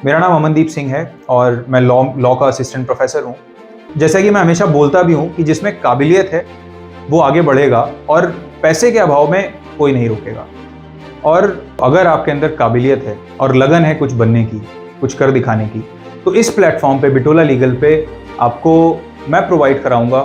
मेरा नाम अमनदीप सिंह है और मैं लॉ का असिस्टेंट प्रोफेसर हूँ। जैसा कि मैं हमेशा बोलता भी हूँ कि जिसमें काबिलियत है वो आगे बढ़ेगा और पैसे के अभाव में कोई नहीं रोकेगा। और अगर आपके अंदर काबिलियत है और लगन है कुछ बनने की, कुछ कर दिखाने की, तो इस प्लेटफॉर्म पे बिटोला लीगल पे आपको मैं प्रोवाइड कराऊंगा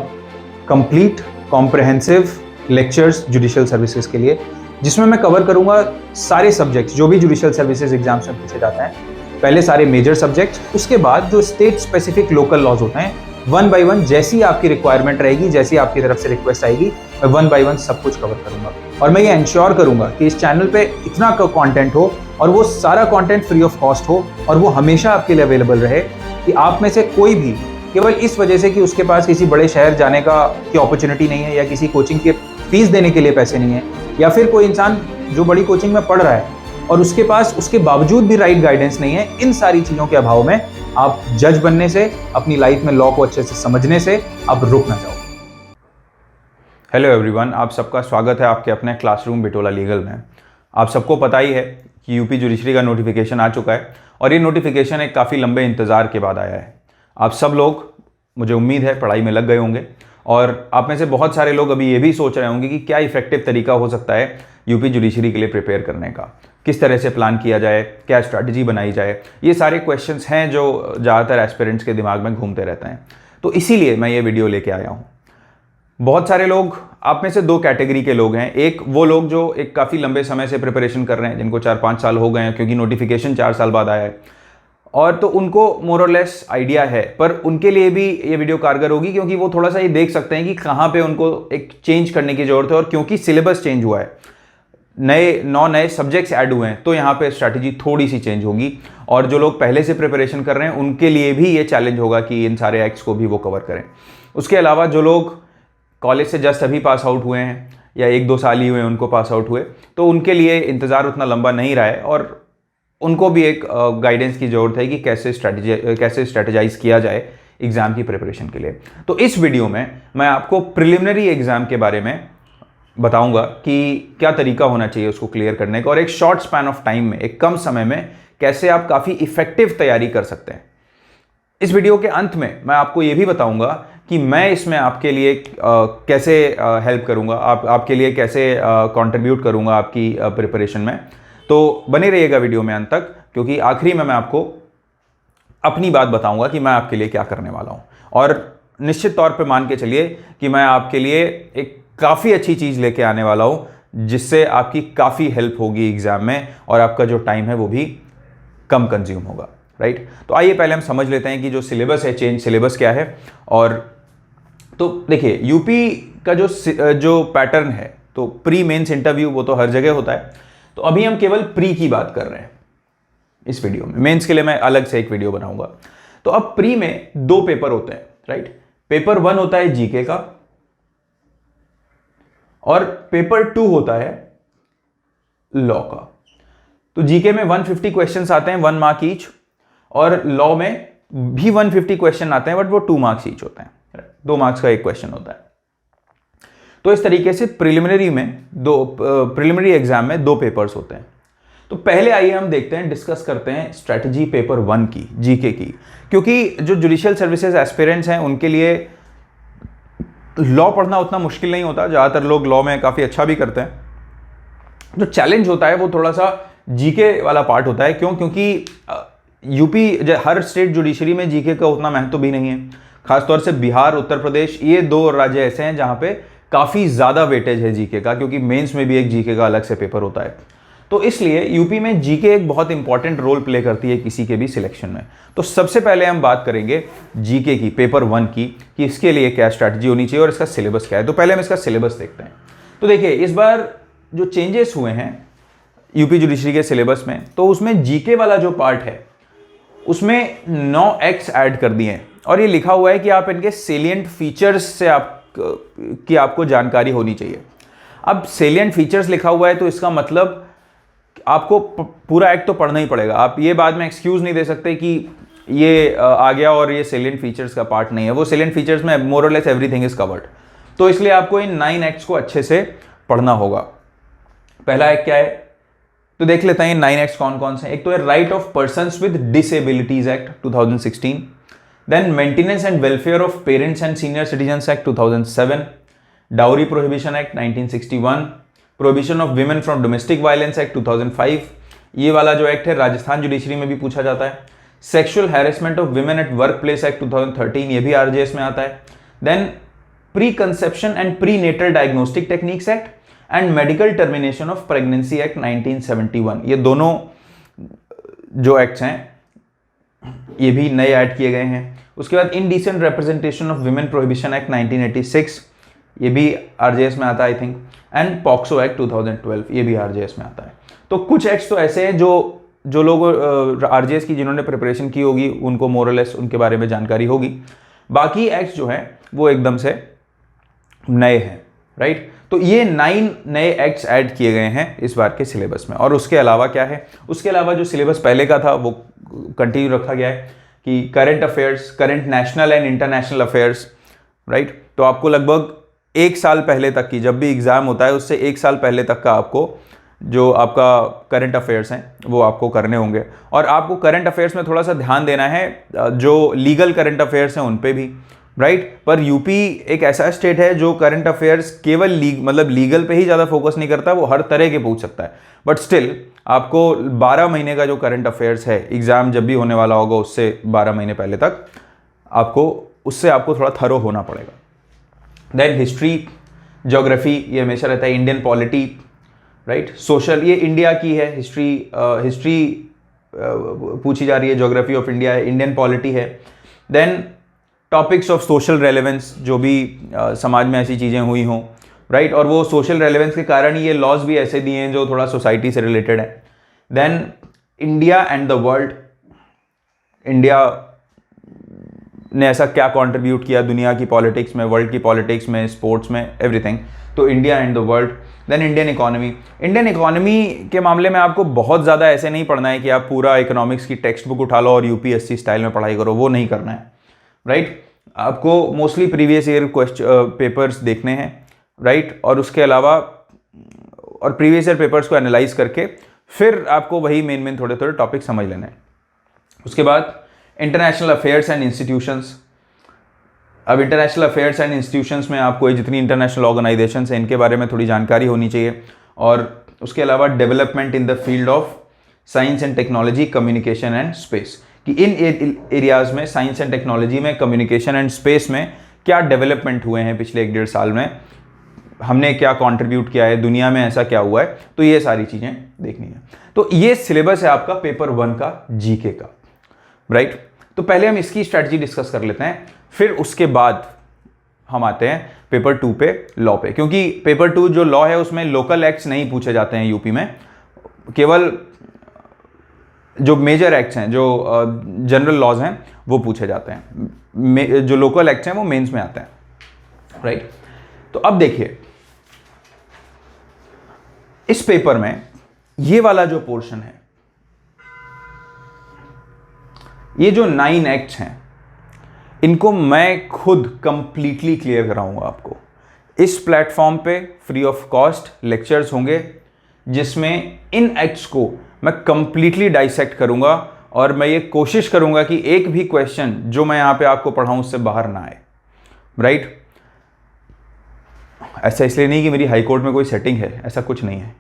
complete comprehensive lectures judicial services के लिए, जिसमें मैं कवर करूंगा सारे सब्जेक्ट्स जो भी जुडिशियल सर्विसेज एग्जाम्स में पूछे जाते हैं। पहले सारे मेजर सब्जेक्ट्स, उसके बाद जो स्टेट स्पेसिफिक लोकल लॉज होते हैं, वन बाय वन जैसी आपकी रिक्वायरमेंट रहेगी, जैसी आपकी तरफ से रिक्वेस्ट आएगी, मैं वन बाय वन सब कुछ कवर करूंगा। और मैं ये इंश्योर करूंगा कि इस चैनल पे इतना कंटेंट हो और वो सारा कंटेंट फ्री ऑफ कॉस्ट हो और वो हमेशा आपके लिए अवेलेबल रहे कि आप में से कोई भी केवल इस वजह से कि उसके पास किसी बड़े शहर जाने की अपॉर्चुनिटी नहीं है या किसी कोचिंग के फीस देने के लिए पैसे नहीं है, या फिर कोई इंसान जो बड़ी कोचिंग में पढ़ रहा है और उसके पास उसके बावजूद भी राइट गाइडेंस नहीं है, इन सारी चीज़ों के अभाव में आप जज बनने से, अपनी लाइफ में लॉ को अच्छे से समझने से आप रुक ना जाओ। हेलो एवरीवन, आप सबका स्वागत है आपके अपने क्लासरूम बिटोला लीगल में। आप सबको पता ही है कि यूपी जुडिशरी का नोटिफिकेशन आ चुका है और ये नोटिफिकेशन एक काफ़ी लंबे इंतज़ार के बाद आया है। आप सब लोग, मुझे उम्मीद है, पढ़ाई में लग गए होंगे और आप में से बहुत सारे लोग अभी ये भी सोच रहे होंगे कि क्या इफेक्टिव तरीका हो सकता है यूपी जुडिशरी के लिए प्रिपेयर करने का, किस तरह से प्लान किया जाए, क्या स्ट्रैटेजी बनाई जाए। ये सारे क्वेश्चंस हैं जो ज़्यादातर एस्पिरेंट्स के दिमाग में घूमते रहते हैं। तो इसीलिए मैं ये वीडियो लेके आया हूँ। बहुत सारे लोग, आप में से दो कैटेगरी के लोग हैं। एक वो लोग जो एक काफ़ी लंबे समय से प्रिपरेशन कर रहे हैं, जिनको 4-5 साल हो गए हैं क्योंकि नोटिफिकेशन 4 साल बाद आया है, और तो उनको मोर और लेस आइडिया है, पर उनके लिए भी ये वीडियो कारगर होगी क्योंकि वो थोड़ा सा ये देख सकते हैं कि कहाँ पे उनको एक चेंज करने की ज़रूरत है। और क्योंकि सिलेबस चेंज हुआ है, नए नए सब्जेक्ट्स ऐड हुए हैं, तो यहाँ पे स्ट्रैटेजी थोड़ी सी चेंज होगी। और जो लोग पहले से प्रिपरेशन कर रहे हैं उनके लिए भी ये चैलेंज होगा कि इन सारे एक्ट्स को भी वो कवर करें। उसके अलावा जो लोग कॉलेज से जस्ट अभी पास आउट हुए हैं या 1-2 साल ही हुए हैं उनको पास आउट हुए, तो उनके लिए इंतज़ार उतना लंबा नहीं रहा है और उनको भी एक गाइडेंस की ज़रूरत है कि कैसे स्ट्रैटेजाइज किया जाए एग्ज़ाम की प्रिपरेशन के लिए। तो इस वीडियो में मैं आपको प्रिलिमिनरी एग्ज़ाम के बारे में बताऊंगा कि क्या तरीका होना चाहिए उसको क्लियर करने का, और एक शॉर्ट स्पैन ऑफ टाइम में, एक कम समय में कैसे आप काफ़ी इफेक्टिव तैयारी कर सकते हैं। इस वीडियो के अंत में मैं आपको ये भी बताऊंगा कि मैं इसमें आपके लिए कैसे हेल्प करूंगा, आपके लिए कैसे कंट्रीब्यूट करूंगा आपकी प्रिपरेशन में। तो बने रहिएगा वीडियो में अंत तक, क्योंकि आखिरी में मैं आपको अपनी बात बताऊंगा कि मैं आपके लिए क्या करने वाला हूं। और निश्चित तौर पे मान के चलिए कि मैं आपके लिए एक काफ़ी अच्छी चीज़ लेके आने वाला हूं, जिससे आपकी काफ़ी हेल्प होगी एग्ज़ाम में और आपका जो टाइम है वो भी कम कंज्यूम होगा, राइट। तो आइए पहले हम समझ लेते हैं कि जो सिलेबस है, चेंज सिलेबस क्या है। और तो देखिए, यूपी का जो पैटर्न है, तो प्री मेंस इंटरव्यू वो तो हर जगह होता है, तो अभी हम केवल प्री की बात कर रहे हैं इस वीडियो में। मेंस के लिए मैं अलग से एक वीडियो बनाऊंगा। तो अब प्री में 2 पेपर होते हैं, राइट। पेपर 1 होता है जीके का और पेपर 2 होता है लॉ का। तो जीके में 150 क्वेश्चंस आते हैं, 1 मार्क ईच, और लॉ में भी 150 क्वेश्चन आते हैं, बट वो 2 मार्क्स ईच होते हैं, 2 मार्क्स का एक क्वेश्चन होता है। तो इस तरीके से प्रिलिमिनरी एग्जाम में 2 पेपर्स होते हैं। तो पहले आइए हम देखते हैं, डिस्कस करते हैं स्ट्रेटजी पेपर 1 की, जीके की, क्योंकि जो जुडिशियल सर्विसेज एस्पिरेंट्स हैं उनके लिए लॉ पढ़ना उतना मुश्किल नहीं होता। ज़्यादातर लोग लॉ में काफ़ी अच्छा भी करते हैं। जो चैलेंज होता है वो थोड़ा सा जीके वाला पार्ट होता है। क्यों? क्योंकि यूपी, हर स्टेट जुडिशरी में जीके का उतना महत्व भी नहीं है। खासतौर से बिहार, उत्तर प्रदेश, ये 2 राज्य ऐसे हैं जहाँ पे काफ़ी ज़्यादा वेटेज है जीके का, क्योंकि मेंस में भी एक जीके का अलग से पेपर होता है। तो इसलिए यूपी में जीके एक बहुत इंपॉर्टेंट रोल प्ले करती है किसी के भी सिलेक्शन में। तो सबसे पहले हम बात करेंगे जीके की, पेपर 1 की, कि इसके लिए क्या स्ट्रैटेजी होनी चाहिए और इसका सिलेबस क्या है। तो पहले हम इसका सिलेबस देखते हैं। तो देखिए, इस बार जो चेंजेस हुए हैं यूपी जुडिशरी के सिलेबस में, तो उसमें जीके वाला जो पार्ट है उसमें 9 एक्ट्स ऐड कर दिए हैं, और ये लिखा हुआ है कि आप इनके सेलिएंट फीचर्स से आपको जानकारी होनी चाहिए। अब सेलिएंट फीचर्स लिखा हुआ है तो इसका मतलब आपको पूरा एक्ट तो पढ़ना ही पड़ेगा। आप ये बाद में एक्सक्यूज नहीं दे सकते कि ये आ गया और ये सेलिएंट फीचर्स का पार्ट नहीं है। वो सेलिएंट फीचर्स में मोर और लेस एवरीथिंग इज कवर्ड। तो इसलिए आपको इन 9 एक्ट्स को अच्छे से पढ़ना होगा। पहला एक्ट क्या है? तो देख लेते हैं 9 एक्ट्स कौन कौन से हैं। एक तो है right of persons with disabilities act 2016, then maintenance and welfare of parents and senior citizens act 2007, dowry prohibition act 1961, prohibition of women from domestic violence act 2005, ये वाला जो एक्ट है राजस्थान जुडिशरी में भी पूछा जाता है। Sexual harassment of women at work place act 2013, ये भी आरजेएस में आता है। Then pre conception and pre natal diagnostic techniques act and medical termination of pregnancy act 1971, ये दोनों जो एक्ट्स हैं ये भी नए ऐड किए गए हैं। उसके बाद indecent representation of women prohibition act 1986, ये भी आरजेएस में आता है I think, and POCSO act 2012, ये भी आरजेएस में आता है। तो कुछ एक्ट्स तो ऐसे हैं जो लोग आरजेएस की जिन्होंने प्रिपरेशन की होगी उनको मोरलेस उनके बारे में जानकारी होगी। बाकी एक्ट्स जो हैं वो एकदम से नए हैं, राइट। तो ये 9 नए एक्ट्स ऐड किए गए हैं इस बार के सिलेबस में। और उसके अलावा क्या है, उसके अलावा जो सिलेबस पहले का था वो कंटिन्यू रखा गया है कि current affairs, current national and international affairs, right. तो आपको लगभग 1 साल पहले तक की, जब भी एग्जाम होता है उससे 1 साल पहले तक का आपको जो आपका करंट अफेयर्स हैं वो आपको करने होंगे। और आपको करंट अफेयर्स में थोड़ा सा ध्यान देना है, जो लीगल करंट अफेयर्स हैं उन पे भी, राइट। पर यूपी एक ऐसा स्टेट है जो करंट अफेयर्स केवल लीगल पे ही ज़्यादा फोकस नहीं करता, वो हर तरह के पूछ सकता है। बट स्टिल आपको 12 महीने का जो करंट अफेयर्स है, एग्जाम जब भी होने वाला होगा उससे 12 महीने पहले तक आपको थोड़ा थरो होना पड़ेगा। देन हिस्ट्री, ज्योग्राफी, ये हमेशा रहता है। Indian polity, right. सोशल, ये इंडिया की है, हिस्ट्री पूछी जा रही है, ज्योग्राफी ऑफ इंडिया है, इंडियन पॉलिटी है। Then topics of social relevance, जो भी समाज में ऐसी चीज़ें हुई हों, राइट। और वो सोशल रेलेवेंस के कारण ही ये लॉज भी ऐसे दिए हैं जो थोड़ा सोसाइटी से रिलेटेड है। Then India and the world, India ने ऐसा क्या कंट्रीब्यूट किया दुनिया की पॉलिटिक्स में, वर्ल्ड की पॉलिटिक्स में, स्पोर्ट्स में, एवरीथिंग। तो India and the world. Then Indian economy, Indian economy के मामले में आपको बहुत ज़्यादा ऐसे नहीं पढ़ना है कि आप पूरा इकोनॉमिक्स की टेक्स्ट बुक उठा लो और यूपीएससी स्टाइल में पढ़ाई करो, वो नहीं करना है, राइट। आपको मोस्टली प्रीवियस ईयर पेपर्स देखने हैं, राइट। और उसके अलावा और प्रीवियस ईयर पेपर्स को एनालाइज करके फिर आपको वही मेन थोड़े थोड़े टॉपिक समझ लेने हैं। उसके बाद इंटरनेशनल अफेयर्स एंड इंस्टीट्यूशंस। अब इंटरनेशनल अफेयर्स एंड इंस्टीट्यूशंस में आपको जितनी इंटरनेशनल ऑर्गेनाइजेशंस हैं इनके बारे में थोड़ी जानकारी होनी चाहिए। और उसके अलावा development in the field of science and technology, communication and space, कि इन एरियाज़ में, साइंस एंड टेक्नोलॉजी में, कम्युनिकेशन एंड स्पेस में क्या डेवलपमेंट हुए हैं पिछले 1-1.5 साल में, हमने क्या कंट्रीब्यूट किया है, दुनिया में ऐसा क्या हुआ है, तो ये सारी चीज़ें देखनी है। तो ये सिलेबस है आपका पेपर 1 का जीके का, राइट। तो पहले हम इसकी स्ट्रैटेजी डिस्कस कर लेते हैं, फिर उसके बाद हम आते हैं पेपर 2 पे, लॉ पे। क्योंकि पेपर 2 जो लॉ है उसमें लोकल एक्ट्स नहीं पूछे जाते हैं यूपी में, केवल जो मेजर एक्ट्स हैं, जो जनरल लॉज हैं वो पूछे जाते हैं। जो लोकल एक्ट्स हैं वो मेंस में आते हैं, राइट। तो अब देखिए इस पेपर में ये वाला जो पोर्शन है, ये जो 9 एक्ट्स हैं इनको मैं खुद कंप्लीटली क्लियर कराऊंगा आपको इस प्लेटफॉर्म पे। फ्री ऑफ कॉस्ट लेक्चर्स होंगे जिसमें इन एक्ट्स को मैं कंप्लीटली डाइसेक्ट करूंगा और मैं ये कोशिश करूंगा कि एक भी क्वेश्चन जो मैं यहां पे आपको पढ़ाऊं उससे बाहर ना आए, राइट। ऐसा इसलिए नहीं कि मेरी हाई कोर्ट में कोई सेटिंग है, ऐसा कुछ नहीं है।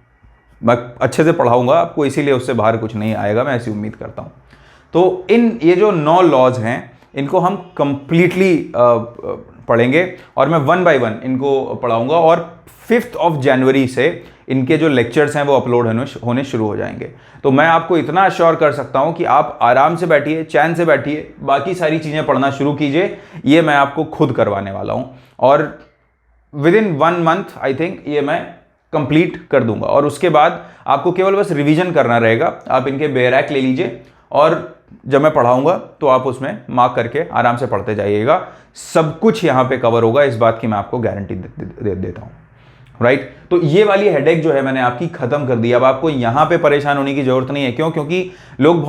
मैं अच्छे से पढ़ाऊंगा आपको, इसीलिए उससे बाहर कुछ नहीं आएगा, मैं ऐसी उम्मीद करता हूं। तो ये जो 9 लॉज हैं इनको हम कंप्लीटली पढ़ेंगे और मैं 1 बाय 1 इनको पढ़ाऊंगा। और 5 जनवरी से इनके जो लेक्चर्स हैं वो अपलोड होने शुरू हो जाएंगे। तो मैं आपको इतना अश्योर कर सकता हूं कि आप आराम से बैठिए, चैन से बैठिए, बाकी सारी चीज़ें पढ़ना शुरू कीजिए। ये मैं आपको खुद करवाने वाला हूं और विदिन 1 मंथ आई थिंक ये मैं कंप्लीट कर दूंगा। और उसके बाद आपको केवल बस रिवीजन करना रहेगा। आप इनके बेरैक ले लीजिए और जब मैं पढ़ाऊंगा तो आप उसमें मार्क करके आराम से पढ़ते जाइएगा। सब कुछ यहाँ पे कवर होगा, इस बात की मैं आपको गारंटी देता हूँ, राइट। तो ये वाली हेडेक जो है मैंने आपकी खत्म कर दी। अब आपको यहाँ पे परेशान होने की जरूरत नहीं है। क्यों? क्योंकि लोग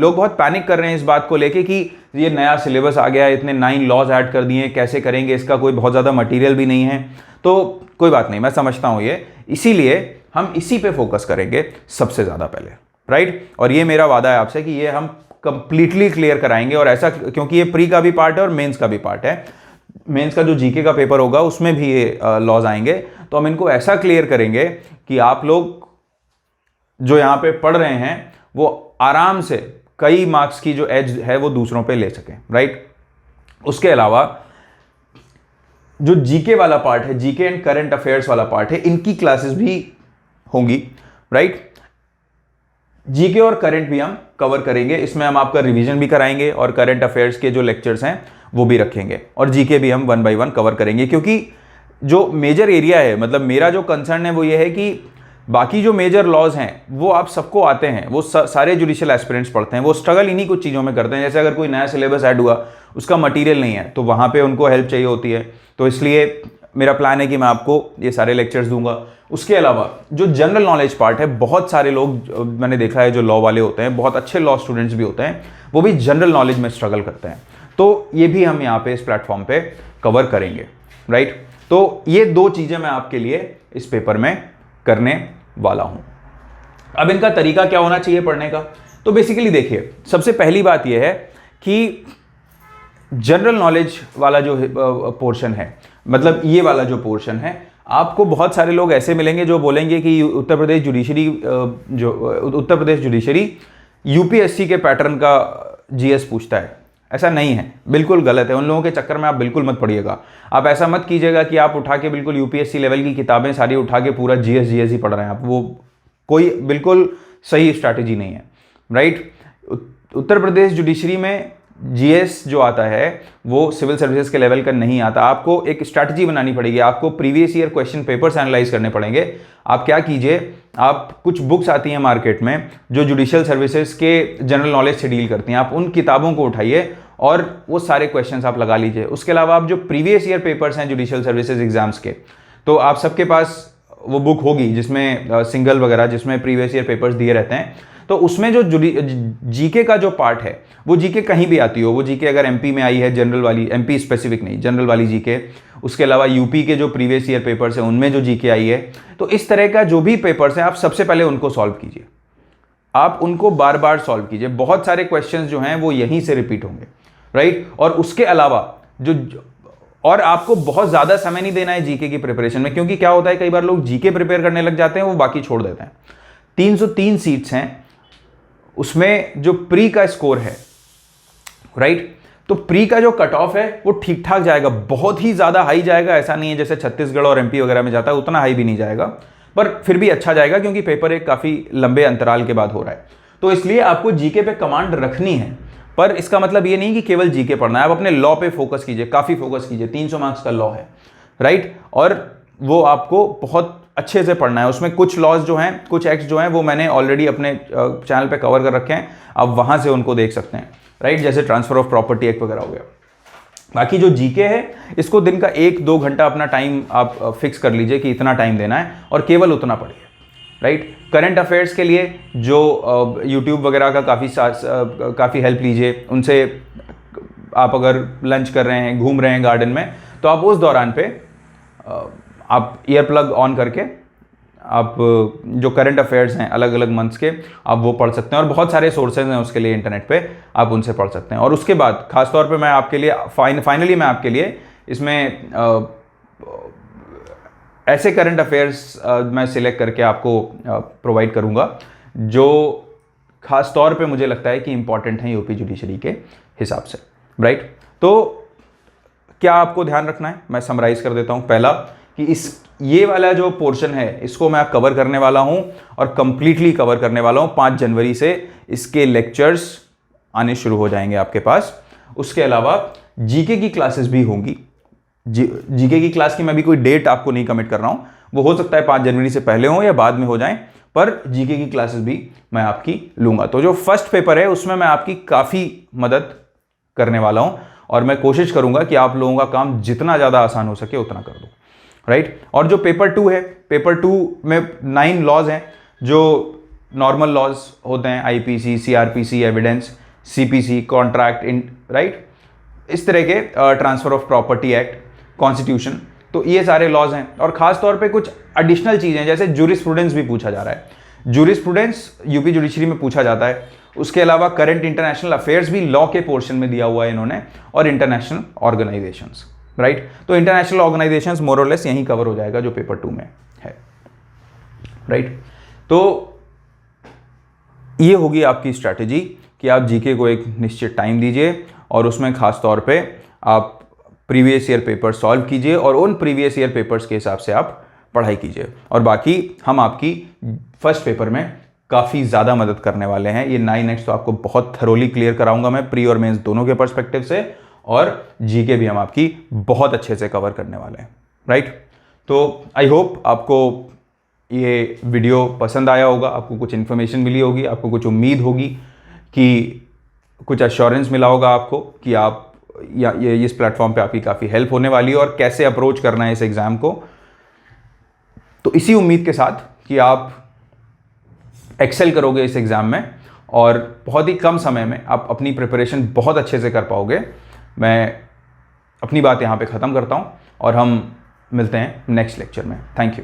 बहुत पैनिक कर रहे हैं इस बात को लेके कि ये नया सिलेबस आ गया है, इतने 9 लॉज ऐड कर दिए, कैसे करेंगे, इसका कोई बहुत ज़्यादा मटेरियल भी नहीं है। तो कोई बात नहीं, मैं समझता हूँ ये। इसीलिए हम इसी पे फोकस करेंगे सबसे ज़्यादा पहले, राइट। और ये मेरा वादा है आपसे कि ये हम कंप्लीटली क्लियर कराएंगे, और ऐसा क्योंकि ये प्री का भी पार्ट है और मेंस का भी पार्ट है। मेंस का जो जीके का पेपर होगा उसमें भी ये लॉज आएंगे, तो हम इनको ऐसा क्लियर करेंगे कि आप लोग जो यहाँ पे पढ़ रहे हैं वो आराम से कई मार्क्स की जो एज है वो दूसरों पे ले सकें, राइट। उसके अलावा जो जीके वाला पार्ट है, जीके एंड करंट अफेयर्स वाला पार्ट है, इनकी क्लासेस भी होंगी, राइट। जीके और करंट भी हम कवर करेंगे, इसमें हम आपका रिवीजन भी कराएंगे और करंट अफेयर्स के जो लेक्चर्स हैं वो भी रखेंगे, और जीके भी हम 1 by 1 कवर करेंगे। क्योंकि जो मेजर एरिया है, मतलब मेरा जो कंसर्न है वो ये है कि बाकी जो मेजर लॉज हैं वो आप सबको आते हैं, वो सारे जुडिशियल एस्पिरेंट्स पढ़ते हैं, वो स्ट्रगल इन्हीं कुछ चीज़ों में करते हैं। जैसे अगर कोई नया सिलेबस ऐड हुआ, उसका मटेरियल नहीं है, तो वहाँ पे उनको हेल्प चाहिए होती है, तो इसलिए मेरा प्लान है कि मैं आपको ये सारे लेक्चर्स दूंगा। उसके अलावा जो जनरल नॉलेज पार्ट है, बहुत सारे लोग मैंने देखा है जो लॉ वाले होते हैं, बहुत अच्छे लॉ स्टूडेंट्स भी होते हैं, वो भी जनरल नॉलेज में स्ट्रगल करते हैं, तो ये भी हम यहाँ पे इस प्लेटफॉर्म पे कवर करेंगे, राइट। तो ये 2 चीज़ें मैं आपके लिए इस पेपर में करने वाला हूं। अब इनका तरीका क्या होना चाहिए पढ़ने का, तो बेसिकली देखिए, सबसे पहली बात यह है कि जनरल नॉलेज वाला जो पोर्शन है, मतलब ये वाला जो पोर्शन है, आपको बहुत सारे लोग ऐसे मिलेंगे जो बोलेंगे कि उत्तर प्रदेश जुडिशरी यूपीएससी के पैटर्न का जीएस पूछता है। ऐसा नहीं है, बिल्कुल गलत है। उन लोगों के चक्कर में आप बिल्कुल मत पढ़िएगा। आप ऐसा मत कीजिएगा कि आप उठा के बिल्कुल यूपीएससी लेवल की किताबें सारी उठा के पूरा जीएस ही पढ़ रहे हैं आप, वो कोई बिल्कुल सही स्ट्रैटेजी नहीं है, राइट। उत्तर प्रदेश जुडिशरी में जीएस जो आता है वो सिविल सर्विसेज के लेवल का नहीं आता। आपको एक स्ट्रैटेजी बनानी पड़ेगी, आपको previous year question papers analyse करने पड़ेंगे। आप क्या कीजिए, आप कुछ बुक्स आती हैं मार्केट में जो जुडिशियल सर्विसेज के जनरल नॉलेज से डील करती हैं, आप उन किताबों को उठाइए और वो सारे क्वेश्चंस आप लगा लीजिए। उसके अलावा आप जो प्रीवियस ईयर पेपर्स हैं जुडिशियल सर्विसेज एग्जाम्स के, तो आप सबके पास वो बुक होगी जिसमें सिंगल वगैरह, जिसमें प्रीवियस ईयर पेपर्स दिए रहते हैं। तो उसमें जो जीके का जो पार्ट है, वो जीके कहीं भी आती हो, वो जीके अगर एमपी में आई है, जनरल वाली, एमपी स्पेसिफिक नहीं, जनरल वाली जीके, उसके अलावा यूपी के जो प्रीवियस ईयर पेपर्स हैं उनमें जो जीके आई है, तो इस तरह का जो भी पेपर्स हैं आप सबसे पहले उनको सॉल्व कीजिए, आप उनको बार बार सॉल्व कीजिए। बहुत सारे क्वेश्चंस जो हैं वो यहीं से रिपीट होंगे, राइट। और उसके अलावा और आपको बहुत ज़्यादा समय नहीं देना है जीके की प्रिपरेशन में, क्योंकि क्या होता है कई बार लोग जीके प्रिपेयर करने लग जाते हैं, वो बाकी छोड़ देते हैं। 303 सीट्स हैं, उसमें जो प्री का स्कोर है, राइट, तो प्री का जो कट ऑफ है वो ठीक ठाक जाएगा, बहुत ही ज़्यादा हाई जाएगा ऐसा नहीं है, जैसे छत्तीसगढ़ और एमपी वगैरह में जाता है उतना हाई भी नहीं जाएगा, पर फिर भी अच्छा जाएगा क्योंकि पेपर एक काफ़ी लंबे अंतराल के बाद हो रहा है। तो इसलिए आपको जीके पे कमांड रखनी है, पर इसका मतलब ये नहीं कि केवल जीके पढ़ना है। आप अपने लॉ पे फोकस कीजिए, काफ़ी फोकस कीजिए, 300 मार्क्स का लॉ है, राइट, और वो आपको बहुत अच्छे से पढ़ना है। उसमें कुछ लॉज जो हैं, कुछ एक्ट्स जो हैं, वो मैंने ऑलरेडी अपने चैनल पे कवर कर रखे हैं, आप वहाँ से उनको देख सकते हैं, राइट, जैसे ट्रांसफर ऑफ प्रॉपर्टी एक्ट वगैरह हो गया। बाकी जो जीके है, इसको दिन का 1-2 घंटा अपना टाइम आप फिक्स कर लीजिए कि इतना टाइम देना है और केवल उतना पढ़िए, राइट। करंट अफेयर्स के लिए जो यूट्यूब वगैरह का काफ़ी हेल्प लीजिए, उनसे आप अगर लंच कर रहे हैं, घूम रहे हैं गार्डन में, तो आप उस दौरान पे आप ईयर प्लग ऑन करके आप जो करंट अफेयर्स हैं अलग अलग मंथ्स के, आप वो पढ़ सकते हैं, और बहुत सारे सोर्सेज हैं उसके लिए इंटरनेट पे, आप उनसे पढ़ सकते हैं। और उसके बाद खासतौर पे मैं आपके लिए फाइनली मैं आपके लिए इसमें ऐसे करंट अफेयर्स मैं सिलेक्ट करके आपको प्रोवाइड करूंगा जो खास तौर पे मुझे लगता है कि इंपॉर्टेंट है यूपी जुडिशरी के हिसाब से, राइट। तो क्या आपको ध्यान रखना है, मैं समराइज कर देता हूं। पहला कि ये वाला जो पोर्शन है इसको मैं कवर करने वाला हूं और कंप्लीटली कवर करने वाला हूं। 5 जनवरी से इसके लेक्चर्स आने शुरू हो जाएंगे आपके पास। उसके अलावा जीके की क्लासेस भी होंगी। जीके की क्लास की मैं भी कोई डेट आपको नहीं कमिट कर रहा हूं, वो हो सकता है 5 जनवरी से पहले हो या बाद में हो जाएं, पर जीके की क्लासेस भी मैं आपकी लूंगा। तो जो फर्स्ट पेपर है उसमें मैं आपकी काफ़ी मदद करने वाला हूं और मैं कोशिश करूंगा कि आप लोगों का काम जितना ज़्यादा आसान हो सके उतना कर दूं, राइट। और जो पेपर 2 है, पेपर 2 में 9 लॉज हैं जो नॉर्मल लॉज होते हैं, IPC, CrPC, evidence, CPC, contract, right, इस तरह के transfer of property act, constitution, तो ये सारे लॉज हैं। और खास तौर पे कुछ एडिशनल चीज़ें जैसे जूरिस्प्रूडेंस भी पूछा जा रहा है। जूरिस्प्रूडेंस यूपी जुडिशरी में पूछा जाता है। उसके अलावा करंट इंटरनेशनल अफेयर्स भी लॉ के पोर्शन में दिया हुआ है इन्होंने, और इंटरनेशनल ऑर्गेनाइजेशंस, राइट। तो इंटरनेशनल ऑर्गेनाइजेशंस मोर और लेस यहीं कवर हो जाएगा जो पेपर 2 में है, राइट। तो ये होगी आपकी स्ट्रैटेजी कि आप जीके को एक निश्चित टाइम दीजिए और उसमें खास तौर पे आप प्रीवियस ईयर पेपर सॉल्व कीजिए और उन प्रीवियस ईयर पेपर्स के हिसाब से आप पढ़ाई कीजिए। और बाकी हम आपकी फर्स्ट पेपर में काफ़ी ज़्यादा मदद करने वाले हैं। ये 9x तो आपको बहुत थरोली क्लियर कराऊंगा मैं, प्री और मेंस दोनों के पर्सपेक्टिव से, और जीके भी हम आपकी बहुत अच्छे से कवर करने वाले हैं, राइट। तो आई होप आपको ये वीडियो पसंद आया होगा, आपको कुछ इन्फॉर्मेशन मिली होगी, आपको कुछ उम्मीद होगी कि कुछ एश्योरेंस मिला होगा आपको कि आप या ये इस प्लेटफॉर्म पे आपकी काफ़ी हेल्प होने वाली है और कैसे अप्रोच करना है इस एग्ज़ाम को। तो इसी उम्मीद के साथ कि आप एक्सेल करोगे इस एग्ज़ाम में और बहुत ही कम समय में आप अपनी प्रिपरेशन बहुत अच्छे से कर पाओगे, मैं अपनी बात यहाँ पे ख़त्म करता हूँ और हम मिलते हैं नेक्स्ट लेक्चर में। Thank you.